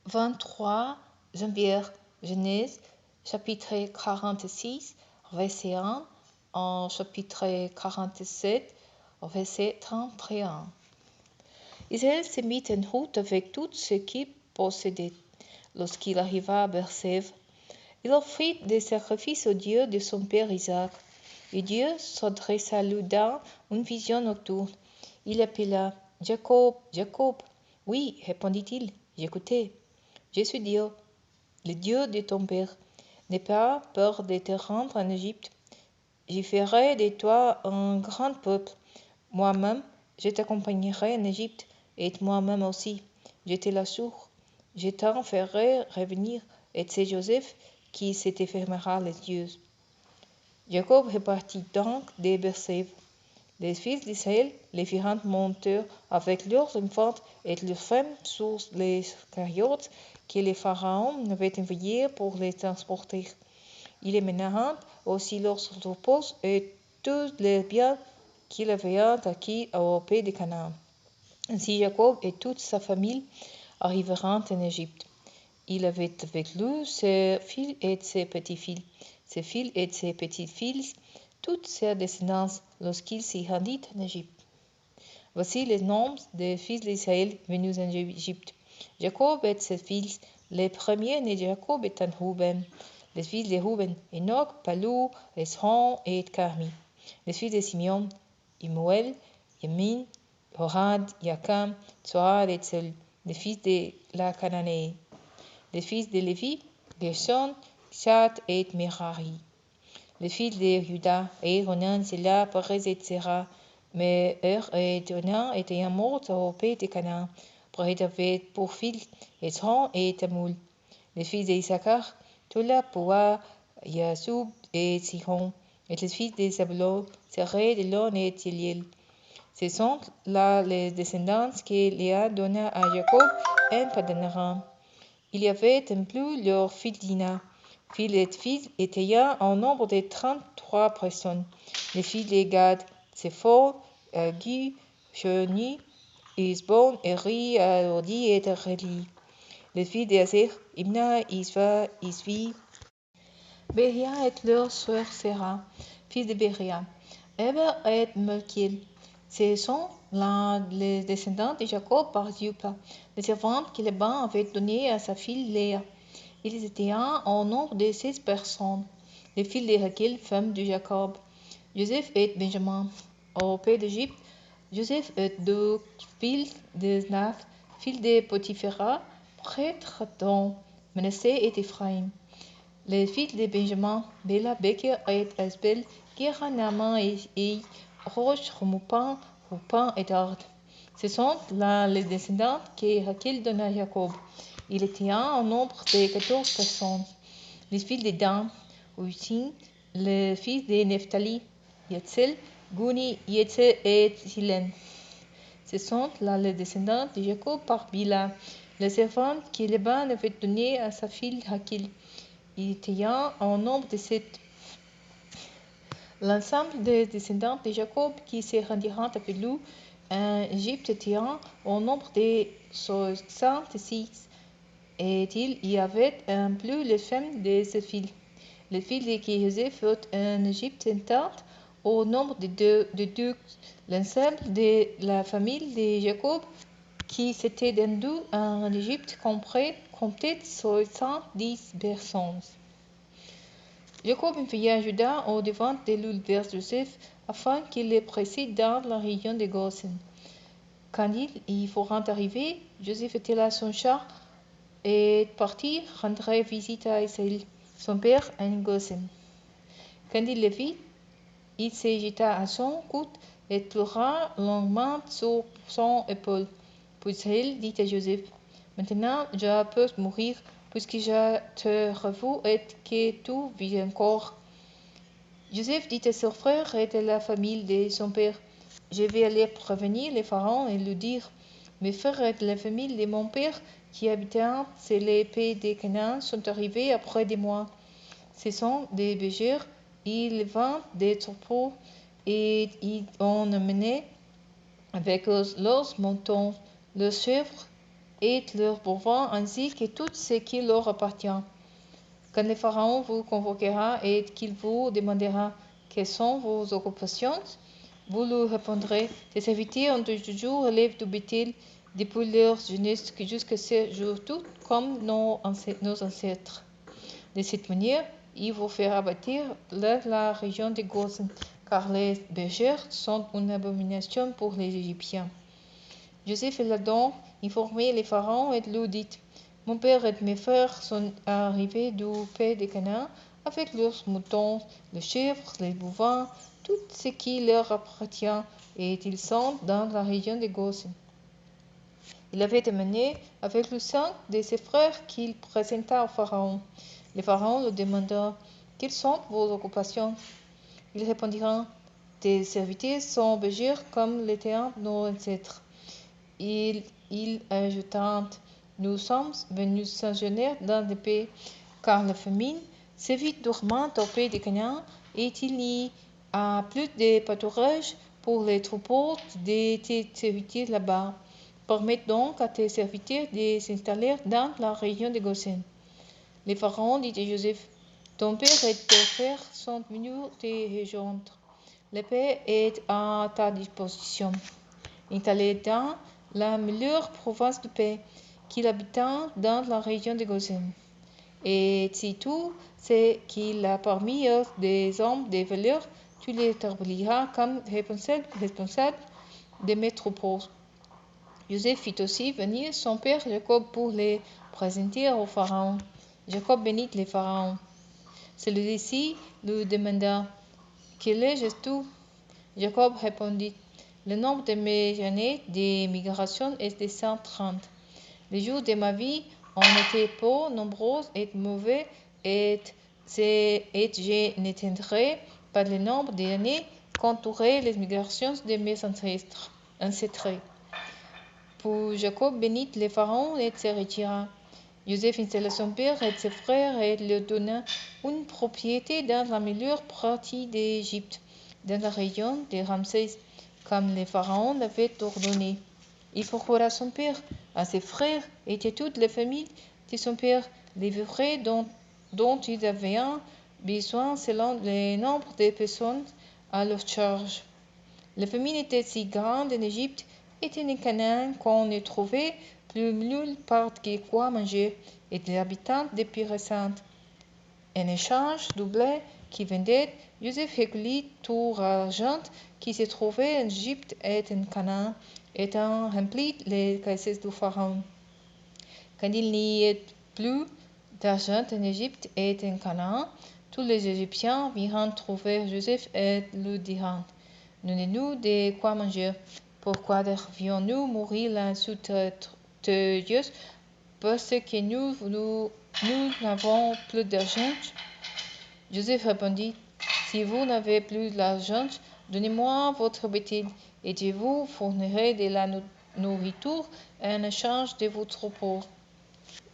23 janvier, Genèse, chapitre 46, verset 1, en chapitre 47, verset 31. Israël se mit en route avec tout ce qu'il possédait. Lorsqu'il arriva à Bersève, il offrit des sacrifices au Dieu de son père Isaac. Et Dieu s'adressa à lui dans une vision nocturne. Il appela Jacob, Jacob. Oui, répondit-il, j'écoutais. Je suis Dieu, le Dieu de ton père. N'aie pas peur de te rendre en Égypte. J'y ferai de toi un grand peuple. Moi-même, je t'accompagnerai en Égypte, et moi-même aussi, je te l'assure. Je t'en ferai revenir, et c'est Joseph qui se te fermera les yeux. Jacob repartit donc de Bersève. Les fils d'Israël les firent monter avec leurs enfants et leurs femmes sur les carriotes que le Pharaon avait envoyés pour les transporter. Ils menèrent aussi leurs troupeaux et tous les biens qu'il avait acquis au pays de Canaan. Ainsi Jacob et toute sa famille arrivèrent en Égypte. Il avait avec lui ses fils et ses petits-fils, ses fils et ses petits-fils, toute sa descendance lorsqu'il s'y rendit en Égypte. Voici les noms des fils d'Israël venus en Égypte. Jacob et ses fils, les premiers nés de Jacob étant Ruben. Les fils de Ruben, Enoch, Palou, Esron et Carmi. Les fils de Simeon, Imuel, Yamin, Horad, Yakam, Tsoar et Tsel. Les fils de la Cananée. Les fils de Lévi, Gershon, Chat et Merari. Les fils de Juda, Ronan, Zéla, Perez et Zéra. Mais et Onan étaient morts au pays de Canaan. Perez avait pour fils Esron et Tamoul. Les fils d'Issachar, Tola, Poa, Yasoub et Sihon. Et les fils de Zabulon, Seré, Delon et Tiliel. Ce sont là les descendants que Léa donna à Jacob en Padan-Aram. Il y avait en plus leur fille Dina. Fils et fils étaient en nombre de 33 personnes. Les filles de Gad, Sephor, Gu, Shoni, Isbon, Eri, Odi et Reli. Les filles d'Azer, Imna, Isva, Isvi, Beria et leur sœur Sarah, fils de Beria. Eber et Melchiel. Ce sont là les descendants de Jacob par Zilpa, les servantes que Laban avait données à sa fille Léa. Ils étaient en nombre de 16 personnes. Les fils de Rachel, femme de Jacob. Joseph et Benjamin. Au pays d'Égypte, Joseph et deux fils de Naph, fils de Potiphera, prêtre dont Manassé et Ephraïm. Les fils de Benjamin, Béla, Beker et Asbel, Gera, Naaman et Roche, Romupin, Rupin et Ard. Ce sont là les descendants que Rachel donna à Jacob. Il était en nombre de 14 personnes. Les fils de Dan, Usim, les fils de Nephtali, Yetzel, Guni, Yetzel et Silen. Ce sont là les descendants de Jacob par Bila, les servantes que Laban avait données à sa fille Rachel. Il était en nombre de 7. L'ensemble des descendants de Jacob qui se rendirent avec lui en Égypte était en nombre de 66. Et il y avait en plus les femmes de ses fils. Les fils de qui Joseph fut en Égypte étant au nombre de deux. L'ensemble de la famille de Jacob qui s'était rendue en Égypte comptait 70 personnes. Jacob envoya Judas au devant de lui vers Joseph afin qu'il les précède dans la région de Goshen. Quand ils y furent arrivés, Joseph était là son char et partit rendre visite à Israël, son père en Goshen. Quand il le vit, il se jeta à son cou et pleura longuement sur son épaule. Puis Israël dit à Joseph, maintenant je peux mourir, puisque je te revoue et que tu vis encore. Joseph dit à ses frères et à la famille de son père, je vais aller prévenir le pharaon et lui dire, mes frères et la famille de mon père qui habitent sur les pays de Canaan sont arrivés après de moi. Ce sont des bergers, ils vendent des troupeaux et ils ont amené avec eux leurs moutons, leurs chèvres et leurs bovins ainsi que tout ce qui leur appartient. Quand le pharaon vous convoquera et qu'il vous demandera quelles sont vos occupations, vous lui répondrez: tes serviteurs ont toujours élève du bétail depuis leur jeunesse jusqu'à ce jour, tout comme nos ancêtres. De cette manière, il vous fera bâtir la région de Gosen, car les bergères sont une abomination pour les Égyptiens. Joseph l'a donc informé les pharaons et lui dit: mon père et mes frères sont arrivés du pays de Canaan avec leurs moutons, les chèvres, les bovins, tout ce qui leur appartient, et ils sont dans la région de Gosen. Il avait amené avec lui 5 de ses frères qu'il présenta au pharaon. Le pharaon lui demanda: quelles sont vos occupations? Ils répondirent: tes serviteurs sont bergers comme l'étaient nos ancêtres. Il ajouta: nous sommes venus séjourner dans le pays, car la famine sévit durement au pays de Canaan, et il n'y a plus de pâturage pour les troupeaux de tes serviteurs là-bas. Permets donc à tes serviteurs de s'installer dans la région de Gosen. Le pharaon dit à Joseph: ton père et tes frères sont venus te rejoindre. Le pays est à ta disposition. Installé dans la meilleure province du pays, qu'il habita dans la région de Gosen. Et si tout ce qu'il a parmi eux des hommes de valeur, tu les établiras comme responsable de mes troupeaux. Joseph fit aussi venir son père Jacob pour les présenter au pharaon. Jacob bénit le pharaon. Celui-ci lui demanda: quel âges-tu? Jacob répondit: le nombre de mes années de migration est de 130. Les jours de ma vie ont été peu nombreux et mauvais, et je n'éteindrai pas le nombre d'années qu'entouraient les migrations de mes ancêtres. Puis Jacob bénit le pharaon et se retira. Joseph installa son père et ses frères et leur donna une propriété dans la meilleure partie d'Égypte, dans la région de Ramsès, comme le pharaon l'avait ordonné. Il procura à son père, à ses frères et à toute la famille de son père les vivres dont ils avaient besoin selon le nombre de personnes à leur charge. La famine était si grande en Égypte et en Canaan qu'on ne trouvait plus nulle part que quoi manger, et les habitants des pays récents. En échange du blé qui vendait, Joseph recueillit tout l'argent qui se trouvait en Égypte et en Canaan, et en remplit les caisses du pharaon. Quand il n'y eut plus d'argent en Égypte et en Canaan, tous les Égyptiens virent trouver Joseph et lui dirent: donnez-nous de quoi manger. Pourquoi devions-nous mourir l'un sous tes yeux parce que nous n'avons plus d'argent? Joseph répondit: si vous n'avez plus d'argent, donnez-moi votre bétail, et je vous fournirai de la nourriture en échange de vos troupeaux.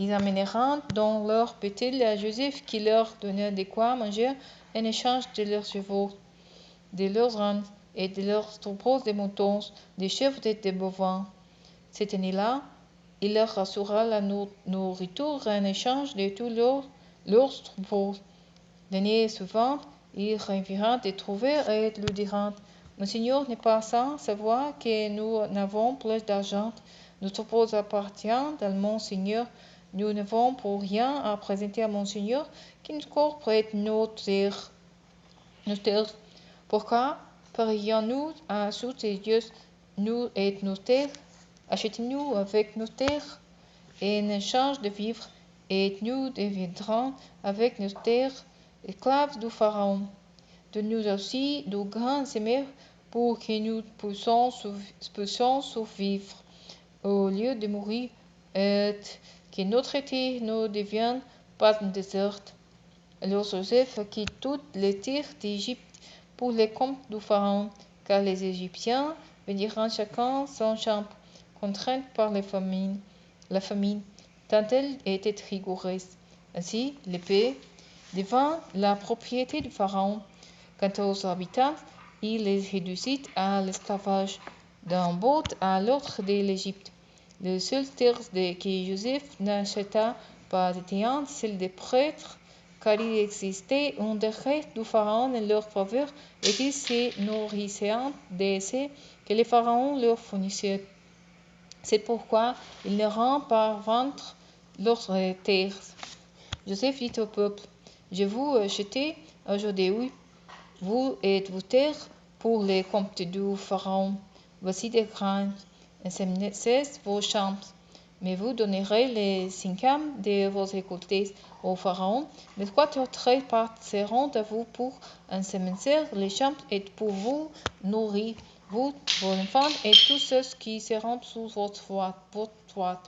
Ils amèneront donc leur bétail à Joseph, qui leur donna de quoi manger en échange de leurs chevaux, de leurs ânes et de leurs troupeaux de moutons, des chèvres et des bovins. Cette année-là, il leur assura la nourriture en échange de tous leurs troupeaux. L'année suivante, ils revinrent de trouver et lui dirent: mon Seigneur n'est pas sans savoir que nous n'avons plus d'argent. Nos troupeaux appartiennent à mon Seigneur. Nous n'avons pour rien à présenter à mon Seigneur qui nous corps prête nos terres. Pourquoi parions-nous sous tes yeux, nous et nos terres? Achetez-nous avec nos terres, et en échange de vivres, et nous deviendrons avec nos terres esclaves du pharaon. Donne-nous aussi de grands semences pour que nous puissions survivre au lieu de mourir, et que notre terre ne devienne pas un désert. Alors Joseph quitte toutes les terres d'Égypte pour les comptes du pharaon, car les Égyptiens vendirent chacun son champ, contraints par la famine, tant elle était rigoureuse. Ainsi, le pays devint la propriété du pharaon. Quant aux habitants, il les réduisit à l'esclavage, d'un bout à l'autre de l'Égypte. Le seul terre que Joseph n'acheta pas était celle des prêtres, car il existait un décret du pharaon en leur faveur et ils se nourrissaient de ce que le pharaon leur fournissait. C'est pourquoi ils n'iront pas vendre leurs terres. Joseph dit au peuple, je vous achète aujourd'hui, vous et vos terres, pour les comptes du pharaon. Voici des grains, ensemencez vos champs, mais vous donnerez les cinquièmes de vos récoltés au pharaon. Mais 4 parts seront à vous pour ensemencer les champs et pour vous nourrir, vous, vos enfants et tous ceux qui seront sous votre toit.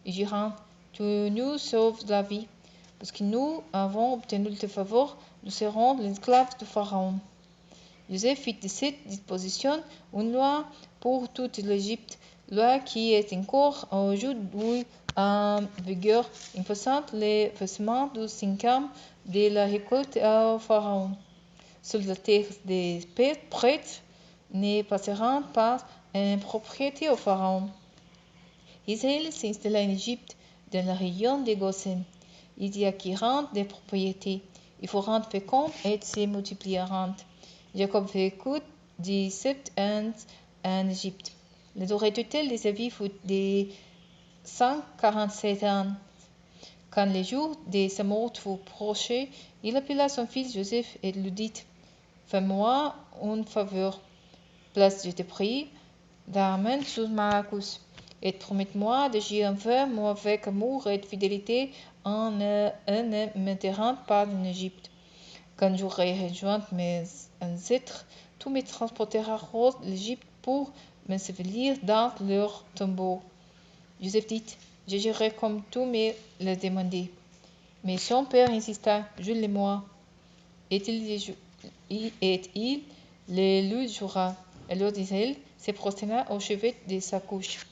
Ils diront, tu nous sauves la vie, parce que nous avons obtenu tes faveurs, nous serons l'esclave du pharaon. Joseph fit de cette disposition une loi pour toute l'Égypte, loi qui est encore aujourd'hui en vigueur, imposant le versement du cinquième de la récolte au pharaon. Sur la terre des prêtres ne passeront pas en propriété au pharaon. Israël s'installa en Égypte, dans la région de Goshen. Ils y acquirent des propriétés. Ils furent féconds et se multiplièrent. Jacob vécut 17 ans en Égypte. La durée totale de sa vie fut de 147 ans. Quand le jour de sa mort fut proche, il appela son fils Joseph et lui dit, fais-moi une faveur. Place, je te prie, d'armer sous ma couche, et promets-moi d'agir envers moi avec amour et fidélité en ne m'enterrant pas en Égypte. Quand j'aurai rejoint mes ancêtres, tu me transporteras hors l'Égypte pour m'ensevelir dans leur tombeau. Joseph dit, j'agirai comme tu me l'as demandé. Mais son père insista, jure-le-moi. Et il le lui jura. Alors Israël se prosterna au chevet de sa couche.